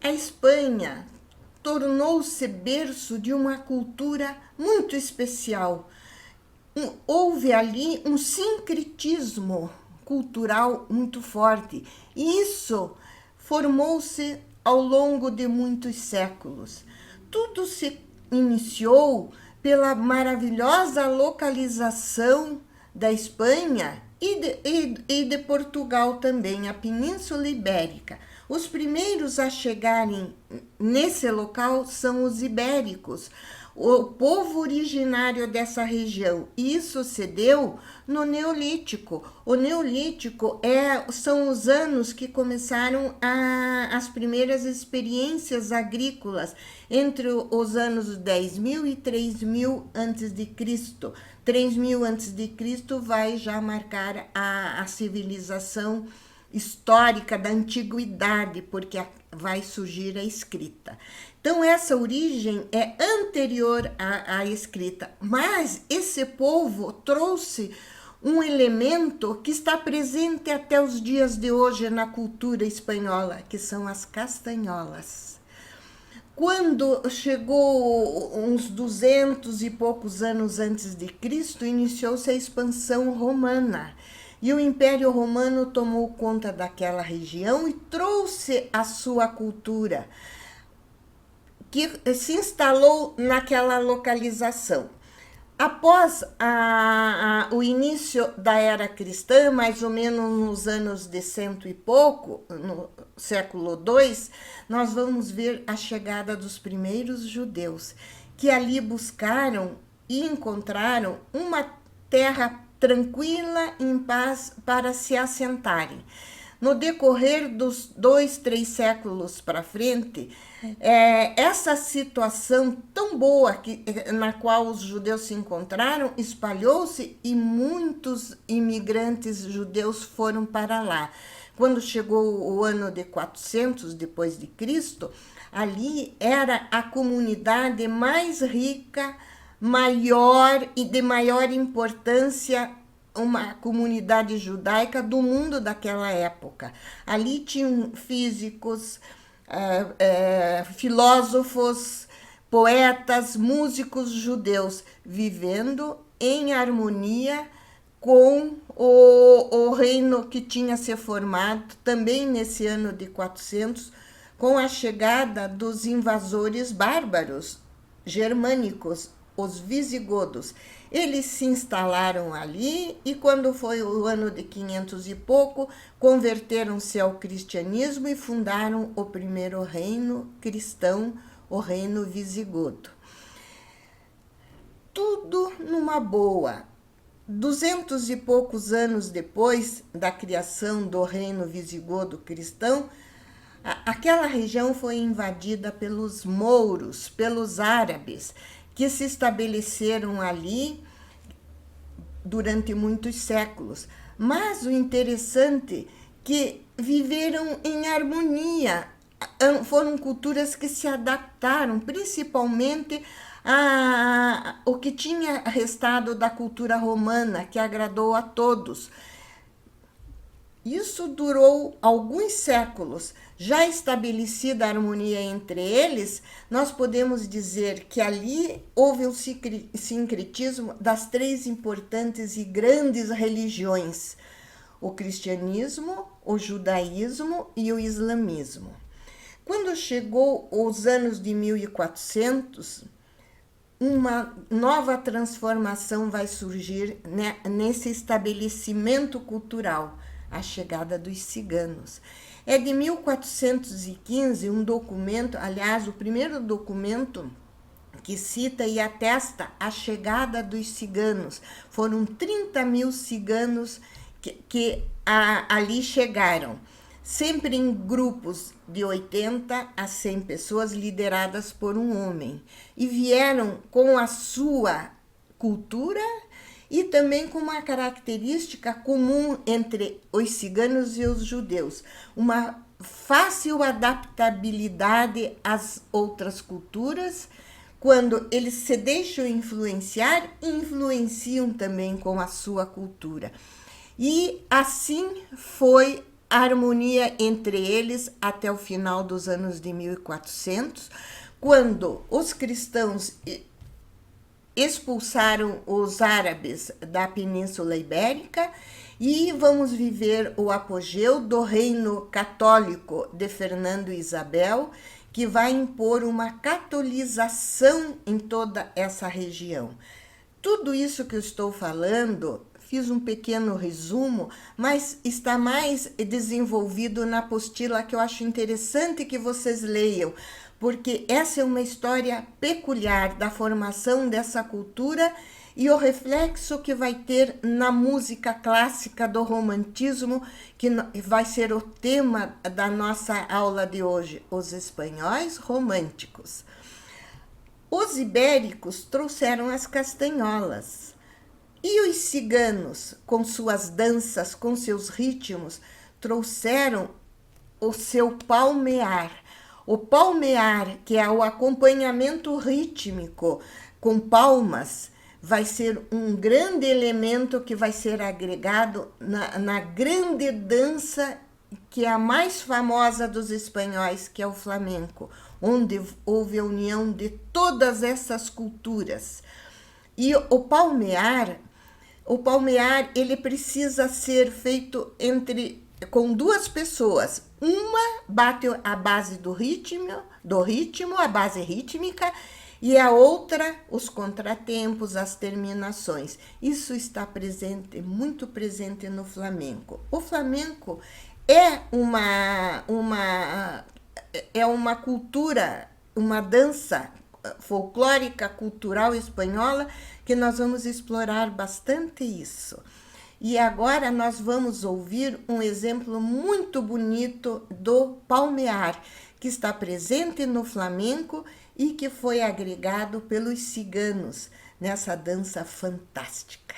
A Espanha tornou-se berço de uma cultura muito especial. Houve ali um sincretismo cultural muito forte. E isso formou-se ao longo de muitos séculos. Tudo se iniciou pela maravilhosa localização da Espanha e de Portugal também, a Península Ibérica. Os primeiros a chegarem nesse local são os ibéricos, o povo originário dessa região. E isso se deu no Neolítico. O Neolítico são os anos que começaram as primeiras experiências agrícolas, entre os anos 10.000 e 3.000 antes de Cristo. 3.000 antes de Cristo vai já marcar a civilização histórica da antiguidade, porque vai surgir a escrita. Então, essa origem é anterior à escrita, mas esse povo trouxe um elemento que está presente até os dias de hoje na cultura espanhola, que são as castanholas. Quando chegou uns 200 e poucos anos antes de Cristo, iniciou-se a expansão romana. E o Império Romano tomou conta daquela região e trouxe a sua cultura, que se instalou naquela localização. Após o início da era cristã, mais ou menos nos anos de cento e pouco, no século II, nós vamos ver a chegada dos primeiros judeus, que ali buscaram e encontraram uma terra tranquila, em paz, para se assentarem. No decorrer dos 2, 3 séculos para frente, essa situação tão boa na qual os judeus se encontraram espalhou-se e muitos imigrantes judeus foram para lá. Quando chegou o ano de 400 depois de Cristo, ali era a comunidade mais rica, maior e de maior importância, uma comunidade judaica do mundo daquela época. Ali tinham físicos, filósofos, poetas, músicos judeus vivendo em harmonia com o reino que tinha se formado também nesse ano de 400, com a chegada dos invasores bárbaros germânicos, os visigodos. Eles se instalaram ali e quando foi o ano de 500 e pouco, converteram-se ao cristianismo e fundaram o primeiro reino cristão, o reino visigodo. Tudo numa boa. 200 e poucos anos depois da criação do reino visigodo cristão, aquela região foi invadida pelos mouros, pelos árabes, que se estabeleceram ali durante muitos séculos. Mas o interessante é que viveram em harmonia, foram culturas que se adaptaram, principalmente o que tinha restado da cultura romana, que agradou a todos. Isso durou alguns séculos. Já estabelecida a harmonia entre eles, nós podemos dizer que ali houve um sincretismo das 3 importantes e grandes religiões: o cristianismo, o judaísmo e o islamismo. Quando chegou os anos de 1400, uma nova transformação vai surgir, né, nesse estabelecimento cultural, a chegada dos ciganos. É de 1415 um documento, aliás, o primeiro documento que cita e atesta a chegada dos ciganos. Foram 30.000 ciganos que ali chegaram, sempre em grupos de 80 a 100 pessoas, lideradas por um homem. E vieram com a sua cultura e também com uma característica comum entre os ciganos e os judeus: uma fácil adaptabilidade às outras culturas, quando eles se deixam influenciar e influenciam também com a sua cultura. E assim foi a harmonia entre eles até o final dos anos de 1400, quando os cristãos expulsaram os árabes da Península Ibérica, e vamos viver o apogeu do reino católico de Fernando e Isabel, que vai impor uma catolização em toda essa região. Tudo isso que eu estou falando, fiz um pequeno resumo, mas está mais desenvolvido na apostila, que eu acho interessante que vocês leiam, porque essa é uma história peculiar da formação dessa cultura e o reflexo que vai ter na música clássica do romantismo, que vai ser o tema da nossa aula de hoje, os espanhóis românticos. Os ibéricos trouxeram as castanholas, e os ciganos, com suas danças, com seus ritmos, trouxeram o seu palmear. O palmear, que é o acompanhamento rítmico com palmas, vai ser um grande elemento que vai ser agregado na grande dança, que é a mais famosa dos espanhóis, que é o flamenco, onde houve a união de todas essas culturas. E o palmear ele precisa ser feito com duas pessoas. Uma bate a base do ritmo, a base rítmica, e a outra, os contratempos, as terminações. Isso está presente, muito presente no flamenco. O flamenco é uma cultura, uma dança folclórica, cultural espanhola, que nós vamos explorar bastante isso. E agora nós vamos ouvir um exemplo muito bonito do palmear, que está presente no flamenco e que foi agregado pelos ciganos nessa dança fantástica.